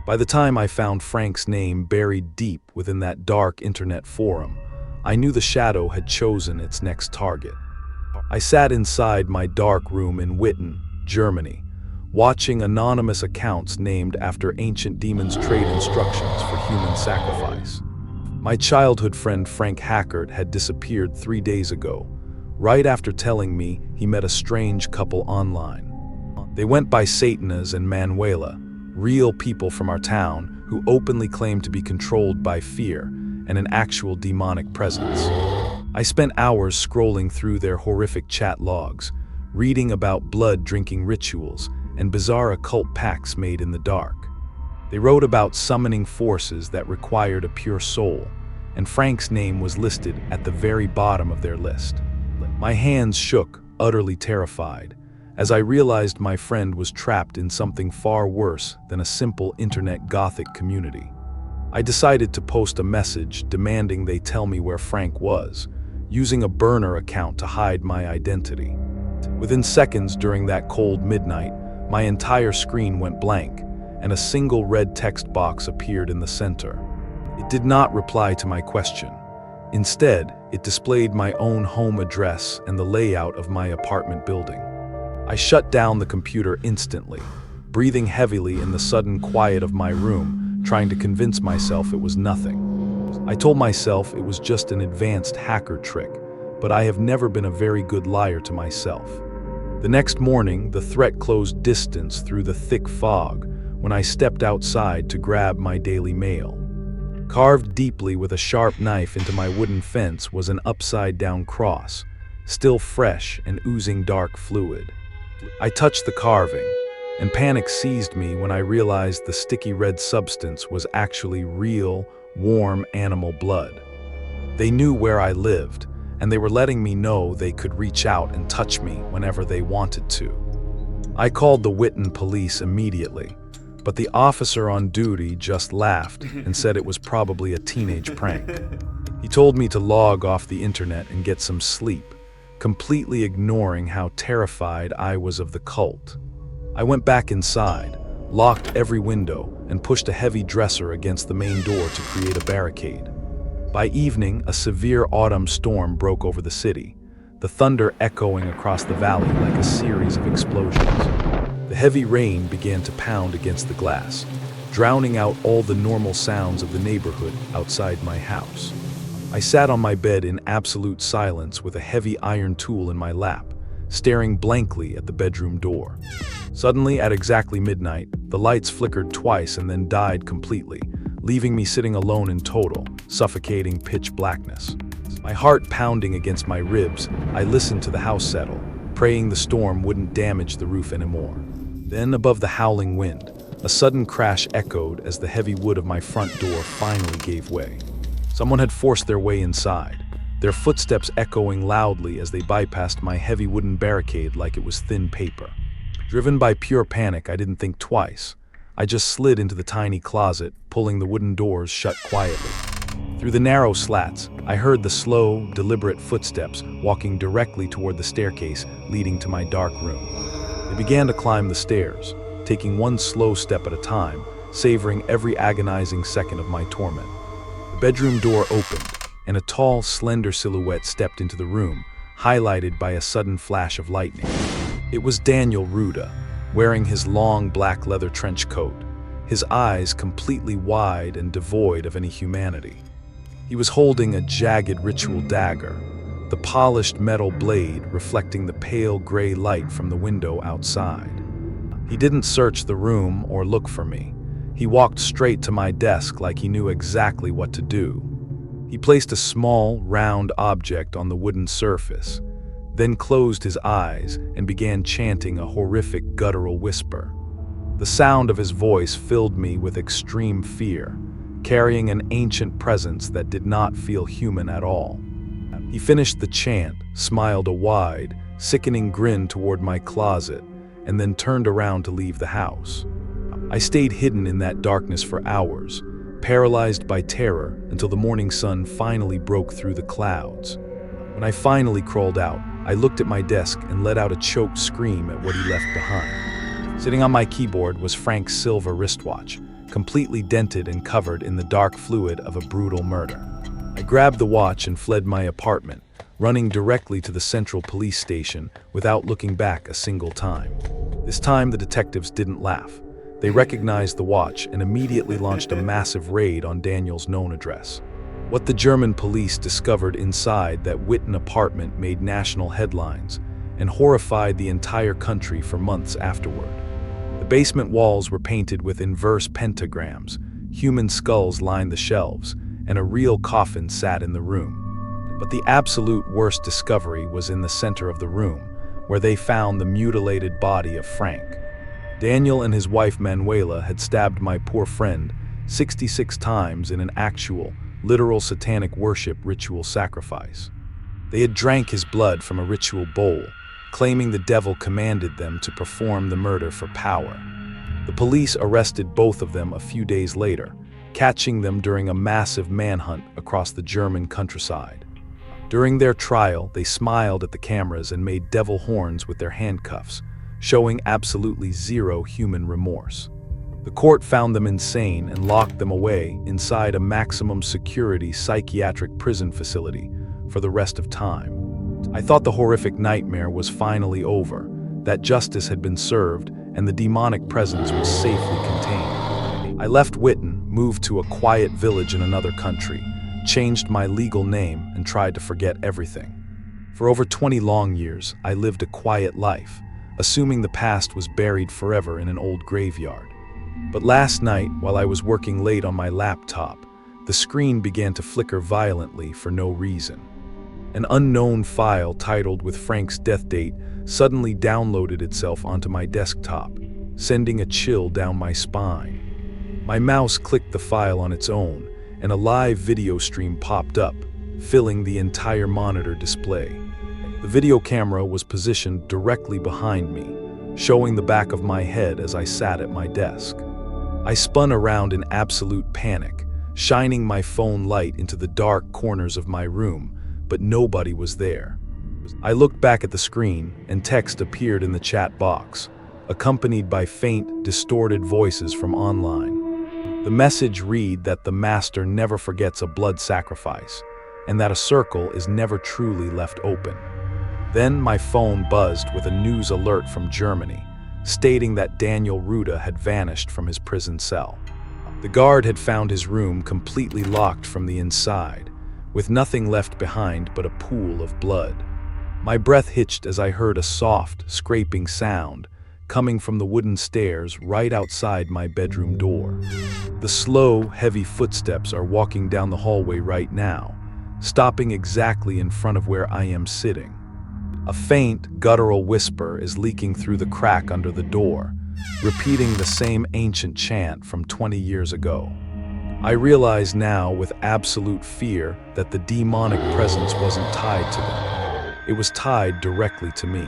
By the time I found Frank's name buried deep within that dark internet forum, I knew the shadow had chosen its next target. I sat inside my dark room in Witten, Germany, watching anonymous accounts named after ancient demons trade instructions for human sacrifice. My childhood friend Frank Hackert had disappeared 3 days ago, right after telling me he met a strange couple online. They went by Satanas and Manuela, real people from our town who openly claimed to be controlled by fear and an actual demonic presence. I spent hours scrolling through their horrific chat logs, reading about blood-drinking rituals and bizarre occult pacts made in the dark. They wrote about summoning forces that required a pure soul, and Frank's name was listed at the very bottom of their list. My hands shook, utterly terrified, as I realized my friend was trapped in something far worse than a simple internet gothic community. I decided to post a message demanding they tell me where Frank was, using a burner account to hide my identity. Within seconds during that cold midnight, my entire screen went blank, and a single red text box appeared in the center. It did not reply to my question. Instead, it displayed my own home address and the layout of my apartment building. I shut down the computer instantly, breathing heavily in the sudden quiet of my room, trying to convince myself it was nothing. I told myself it was just an advanced hacker trick, but I have never been a very good liar to myself. The next morning, the threat closed distance through the thick fog when I stepped outside to grab my daily mail. Carved deeply with a sharp knife into my wooden fence was an upside-down cross, still fresh and oozing dark fluid. I touched the carving, and panic seized me when I realized the sticky red substance was actually real, warm animal blood. They knew where I lived, and they were letting me know they could reach out and touch me whenever they wanted to. I called the Witten police immediately, but the officer on duty just laughed and said it was probably a teenage prank. He told me to log off the internet and get some sleep, completely ignoring how terrified I was of the cult. I went back inside, locked every window, and pushed a heavy dresser against the main door to create a barricade. By evening, a severe autumn storm broke over the city, the thunder echoing across the valley like a series of explosions. The heavy rain began to pound against the glass, drowning out all the normal sounds of the neighborhood outside my house. I sat on my bed in absolute silence with a heavy iron tool in my lap, staring blankly at the bedroom door. Suddenly, at exactly midnight, the lights flickered twice and then died completely, leaving me sitting alone in total, suffocating pitch blackness. My heart pounding against my ribs, I listened to the house settle, praying the storm wouldn't damage the roof anymore. Then, above the howling wind, a sudden crash echoed as the heavy wood of my front door finally gave way. Someone had forced their way inside, their footsteps echoing loudly as they bypassed my heavy wooden barricade like it was thin paper. Driven by pure panic, I didn't think twice. I just slid into the tiny closet, pulling the wooden doors shut quietly. Through the narrow slats, I heard the slow, deliberate footsteps walking directly toward the staircase leading to my dark room. They began to climb the stairs, taking one slow step at a time, savoring every agonizing second of my torment. The bedroom door opened, and a tall, slender silhouette stepped into the room, highlighted by a sudden flash of lightning. It was Daniel Ruda, wearing his long black leather trench coat, his eyes completely wide and devoid of any humanity. He was holding a jagged ritual dagger, the polished metal blade reflecting the pale gray light from the window outside. He didn't search the room or look for me. He walked straight to my desk like he knew exactly what to do. He placed a small, round object on the wooden surface, then closed his eyes and began chanting a horrific guttural whisper. The sound of his voice filled me with extreme fear, carrying an ancient presence that did not feel human at all. He finished the chant, smiled a wide, sickening grin toward my closet, and then turned around to leave the house. I stayed hidden in that darkness for hours, paralyzed by terror until the morning sun finally broke through the clouds. When I finally crawled out, I looked at my desk and let out a choked scream at what he left behind. Sitting on my keyboard was Frank's silver wristwatch, completely dented and covered in the dark fluid of a brutal murder. I grabbed the watch and fled my apartment, running directly to the central police station without looking back a single time. This time the detectives didn't laugh. They recognized the watch and immediately launched a massive raid on Daniel's known address. What the German police discovered inside that Witten apartment made national headlines and horrified the entire country for months afterward. The basement walls were painted with inverse pentagrams, human skulls lined the shelves, and a real coffin sat in the room. But the absolute worst discovery was in the center of the room, where they found the mutilated body of Frank. Daniel and his wife Manuela had stabbed my poor friend 66 times in an actual, literal satanic worship ritual sacrifice. They had drank his blood from a ritual bowl, claiming the devil commanded them to perform the murder for power. The police arrested both of them a few days later, catching them during a massive manhunt across the German countryside. During their trial, they smiled at the cameras and made devil horns with their handcuffs, showing absolutely zero human remorse. The court found them insane and locked them away inside a maximum security psychiatric prison facility for the rest of time. I thought the horrific nightmare was finally over, that justice had been served and the demonic presence was safely contained. I left Witten, moved to a quiet village in another country, changed my legal name, and tried to forget everything. For over 20 long years, I lived a quiet life, assuming the past was buried forever in an old graveyard. But last night, while I was working late on my laptop, the screen began to flicker violently for no reason. An unknown file titled with Frank's death date suddenly downloaded itself onto my desktop, sending a chill down my spine. My mouse clicked the file on its own, and a live video stream popped up, filling the entire monitor display. The video camera was positioned directly behind me, showing the back of my head as I sat at my desk. I spun around in absolute panic, shining my phone light into the dark corners of my room, but nobody was there. I looked back at the screen, and text appeared in the chat box, accompanied by faint, distorted voices from online. The message read that the Master never forgets a blood sacrifice, and that a circle is never truly left open. Then my phone buzzed with a news alert from Germany, stating that Daniel Ruda had vanished from his prison cell. The guard had found his room completely locked from the inside, with nothing left behind but a pool of blood. My breath hitched as I heard a soft, scraping sound coming from the wooden stairs right outside my bedroom door. The slow, heavy footsteps are walking down the hallway right now, stopping exactly in front of where I am sitting. A faint, guttural whisper is leaking through the crack under the door, repeating the same ancient chant from 20 years ago. I realize now with absolute fear that the demonic presence wasn't tied to them. It was tied directly to me.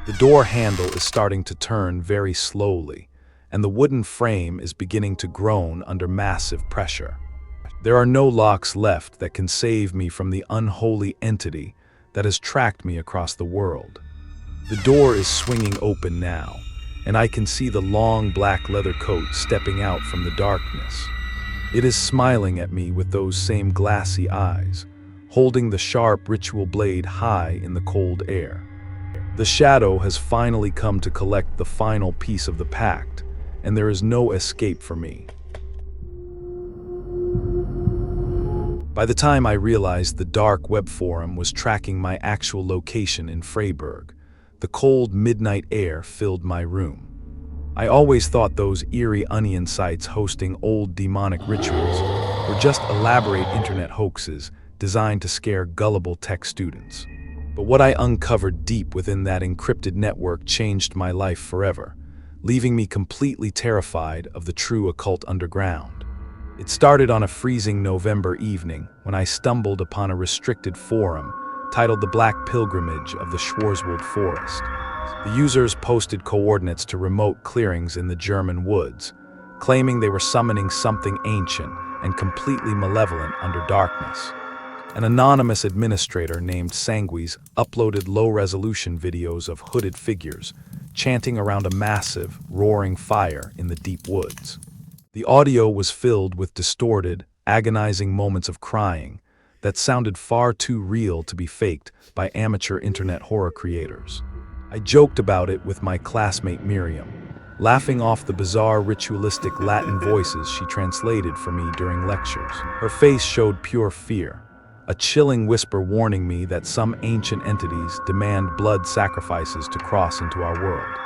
The door handle is starting to turn very slowly, and the wooden frame is beginning to groan under massive pressure. There are no locks left that can save me from the unholy entity that has tracked me across the world. The door is swinging open now, and I can see the long black leather coat stepping out from the darkness. It is smiling at me with those same glassy eyes, holding the sharp ritual blade high in the cold air. The shadow has finally come to collect the final piece of the pact, and there is no escape for me. By the time I realized the dark web forum was tracking my actual location in Freiburg, the cold midnight air filled my room. I always thought those eerie onion sites hosting old demonic rituals were just elaborate internet hoaxes designed to scare gullible tech students. But what I uncovered deep within that encrypted network changed my life forever, leaving me completely terrified of the true occult underground. It started on a freezing November evening when I stumbled upon a restricted forum titled The Black Pilgrimage of the Schwarzwald Forest. The users posted coordinates to remote clearings in the German woods, claiming they were summoning something ancient and completely malevolent under darkness. An anonymous administrator named Sanguis uploaded low-resolution videos of hooded figures chanting around a massive, roaring fire in the deep woods. The audio was filled with distorted, agonizing moments of crying that sounded far too real to be faked by amateur internet horror creators. I joked about it with my classmate Miriam, laughing off the bizarre ritualistic Latin voices she translated for me during lectures. Her face showed pure fear, a chilling whisper warning me that some ancient entities demand blood sacrifices to cross into our world.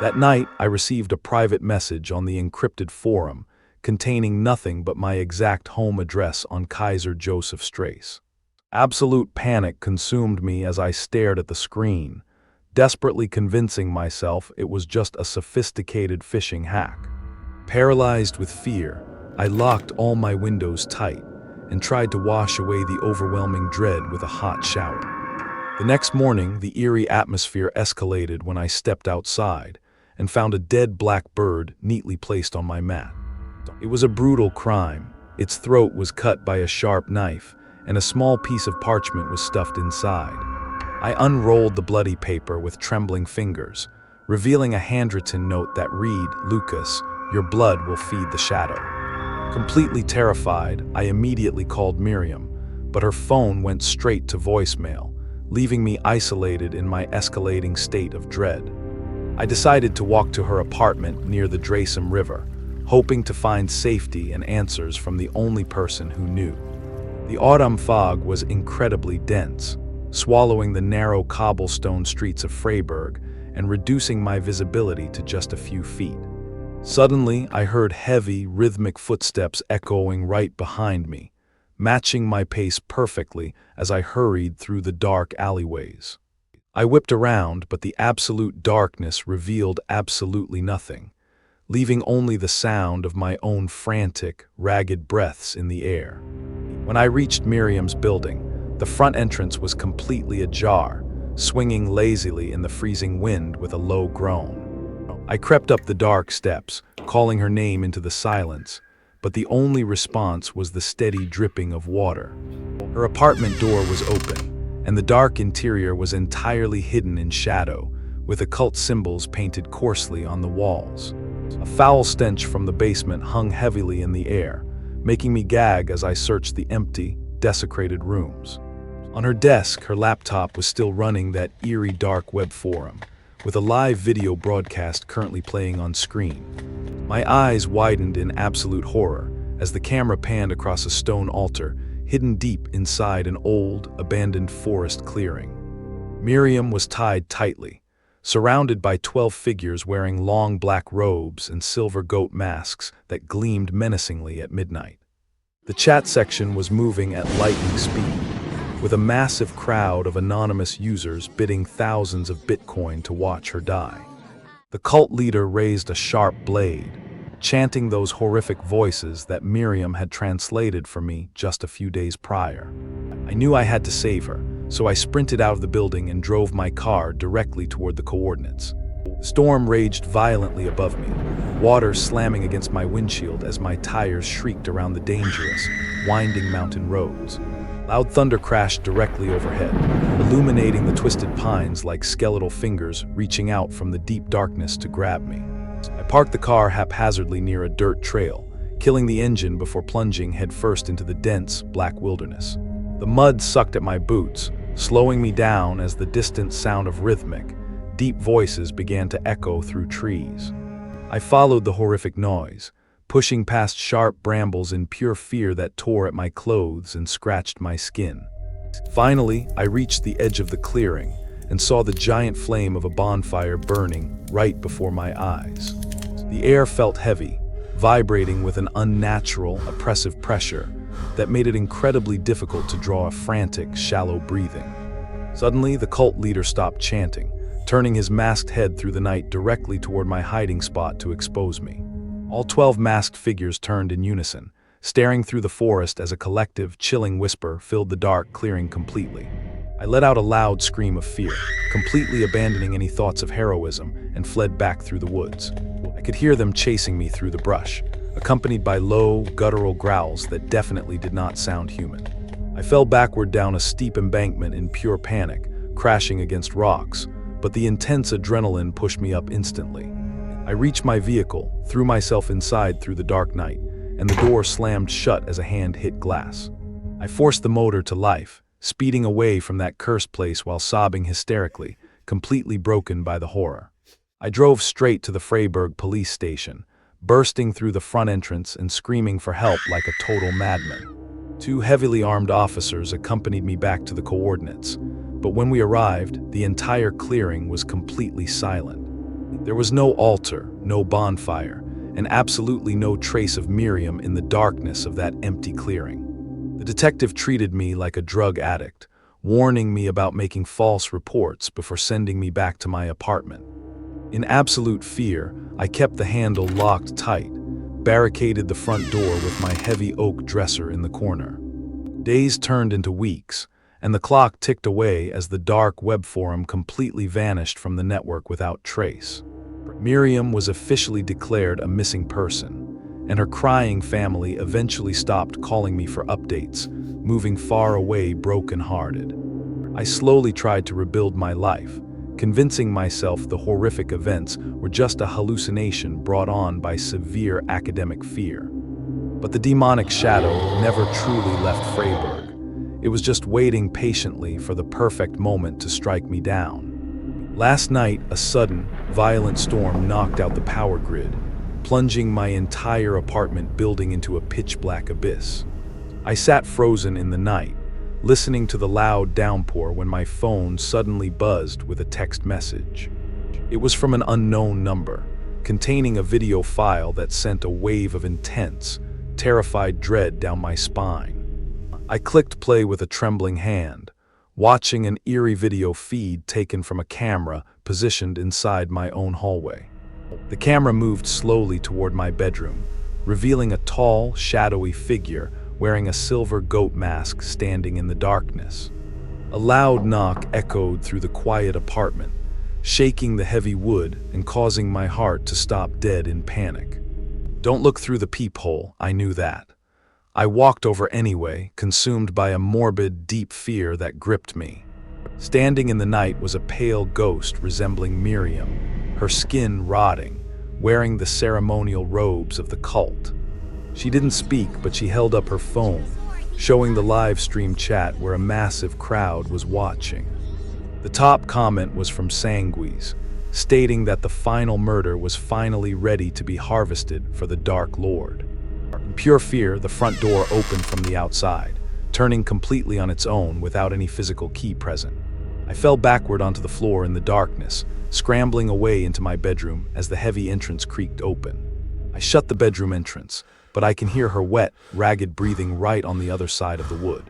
That night, I received a private message on the encrypted forum containing nothing but my exact home address on Kaiser Joseph Strasse. Absolute panic consumed me as I stared at the screen, desperately convincing myself it was just a sophisticated phishing hack. Paralyzed with fear, I locked all my windows tight and tried to wash away the overwhelming dread with a hot shower. The next morning, the eerie atmosphere escalated when I stepped outside and found a dead black bird neatly placed on my mat. It was a brutal crime. Its throat was cut by a sharp knife, and a small piece of parchment was stuffed inside. I unrolled the bloody paper with trembling fingers, revealing a handwritten note that read, "Lucas, your blood will feed the shadow." Completely terrified, I immediately called Miriam, but her phone went straight to voicemail, leaving me isolated in my escalating state of dread. I decided to walk to her apartment near the Dracem River, hoping to find safety and answers from the only person who knew. The autumn fog was incredibly dense, swallowing the narrow cobblestone streets of Freiburg and reducing my visibility to just a few feet. Suddenly, I heard heavy, rhythmic footsteps echoing right behind me, matching my pace perfectly as I hurried through the dark alleyways. I whipped around, but the absolute darkness revealed absolutely nothing, leaving only the sound of my own frantic, ragged breaths in the air. When I reached Miriam's building, the front entrance was completely ajar, swinging lazily in the freezing wind with a low groan. I crept up the dark steps, calling her name into the silence, but the only response was the steady dripping of water. Her apartment door was open, and the dark interior was entirely hidden in shadow, with occult symbols painted coarsely on the walls. A foul stench from the basement hung heavily in the air, making me gag as I searched the empty, desecrated rooms. On her desk, her laptop was still running that eerie dark web forum, with a live video broadcast currently playing on screen. My eyes widened in absolute horror as the camera panned across a stone altar hidden deep inside an old, abandoned forest clearing. Miriam was tied tightly, surrounded by 12 figures wearing long black robes and silver goat masks that gleamed menacingly at midnight. The chat section was moving at lightning speed, with a massive crowd of anonymous users bidding thousands of Bitcoin to watch her die. The cult leader raised a sharp blade, chanting those horrific voices that Miriam had translated for me just a few days prior. I knew I had to save her, so I sprinted out of the building and drove my car directly toward the coordinates. The storm raged violently above me, water slamming against my windshield as my tires shrieked around the dangerous, winding mountain roads. Loud thunder crashed directly overhead, illuminating the twisted pines like skeletal fingers reaching out from the deep darkness to grab me. I parked the car haphazardly near a dirt trail, killing the engine before plunging headfirst into the dense, black wilderness. The mud sucked at my boots, slowing me down as the distant sound of rhythmic, deep voices began to echo through trees. I followed the horrific noise, pushing past sharp brambles in pure fear that tore at my clothes and scratched my skin. Finally, I reached the edge of the clearing and saw the giant flame of a bonfire burning right before my eyes. The air felt heavy, vibrating with an unnatural, oppressive pressure that made it incredibly difficult to draw a frantic, shallow breathing. Suddenly, the cult leader stopped chanting, turning his masked head through the night directly toward my hiding spot to expose me. All 12 masked figures turned in unison, staring through the forest as a collective, chilling whisper filled the dark clearing completely. I let out a loud scream of fear, completely abandoning any thoughts of heroism, and fled back through the woods. I could hear them chasing me through the brush, accompanied by low, guttural growls that definitely did not sound human. I fell backward down a steep embankment in pure panic, crashing against rocks, but the intense adrenaline pushed me up instantly. I reached my vehicle, threw myself inside through the dark night, and the door slammed shut as a hand hit glass. I forced the motor to life, speeding away from that cursed place while sobbing hysterically, completely broken by the horror. I drove straight to the Freiburg police station, bursting through the front entrance and screaming for help like a total madman. 2 heavily armed officers accompanied me back to the coordinates, but when we arrived, the entire clearing was completely silent. There was no altar, no bonfire, and absolutely no trace of Miriam in the darkness of that empty clearing. The detective treated me like a drug addict, warning me about making false reports before sending me back to my apartment. In absolute fear, I kept the handle locked tight, barricaded the front door with my heavy oak dresser in the corner. Days turned into weeks, and the clock ticked away as the dark web forum completely vanished from the network without trace. Miriam was officially declared a missing person, and her crying family eventually stopped calling me for updates, moving far away broken-hearted. I slowly tried to rebuild my life, convincing myself the horrific events were just a hallucination brought on by severe academic fear. But the demonic shadow never truly left Freiburg. It was just waiting patiently for the perfect moment to strike me down. Last night, a sudden, violent storm knocked out the power grid, plunging my entire apartment building into a pitch-black abyss. I sat frozen in the night, listening to the loud downpour when my phone suddenly buzzed with a text message. It was from an unknown number, containing a video file that sent a wave of intense, terrified dread down my spine. I clicked play with a trembling hand, watching an eerie video feed taken from a camera positioned inside my own hallway. The camera moved slowly toward my bedroom, revealing a tall, shadowy figure wearing a silver goat mask standing in the darkness. A loud knock echoed through the quiet apartment, shaking the heavy wood and causing my heart to stop dead in panic. Don't look through the peephole, I knew that. I walked over anyway, consumed by a morbid, deep fear that gripped me. Standing in the night was a pale ghost resembling Miriam, her skin rotting, wearing the ceremonial robes of the cult. She didn't speak, but she held up her phone, showing the live stream chat where a massive crowd was watching. The top comment was from Sanguis, stating that the final murder was finally ready to be harvested for the Dark Lord. In pure fear, the front door opened from the outside, turning completely on its own without any physical key present. I fell backward onto the floor in the darkness, scrambling away into my bedroom as the heavy entrance creaked open. I shut the bedroom entrance, but I can hear her wet, ragged breathing right on the other side of the wood.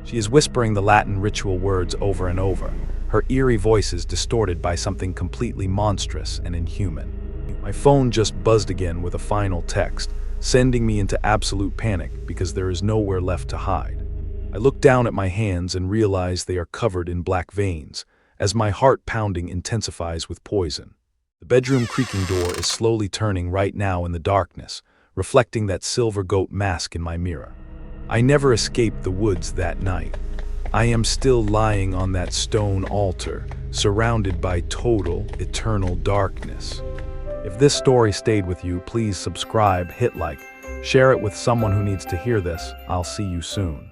She is whispering the Latin ritual words over and over, her eerie voices distorted by something completely monstrous and inhuman. My phone just buzzed again with a final text, sending me into absolute panic because there is nowhere left to hide. I look down at my hands and realize they are covered in black veins, as my heart pounding intensifies with poison. The bedroom creaking door is slowly turning right now in the darkness, reflecting that silver goat mask in my mirror. I never escaped the woods that night. I am still lying on that stone altar, surrounded by total, eternal darkness. If this story stayed with you, please subscribe, hit like, share it with someone who needs to hear this. I'll see you soon.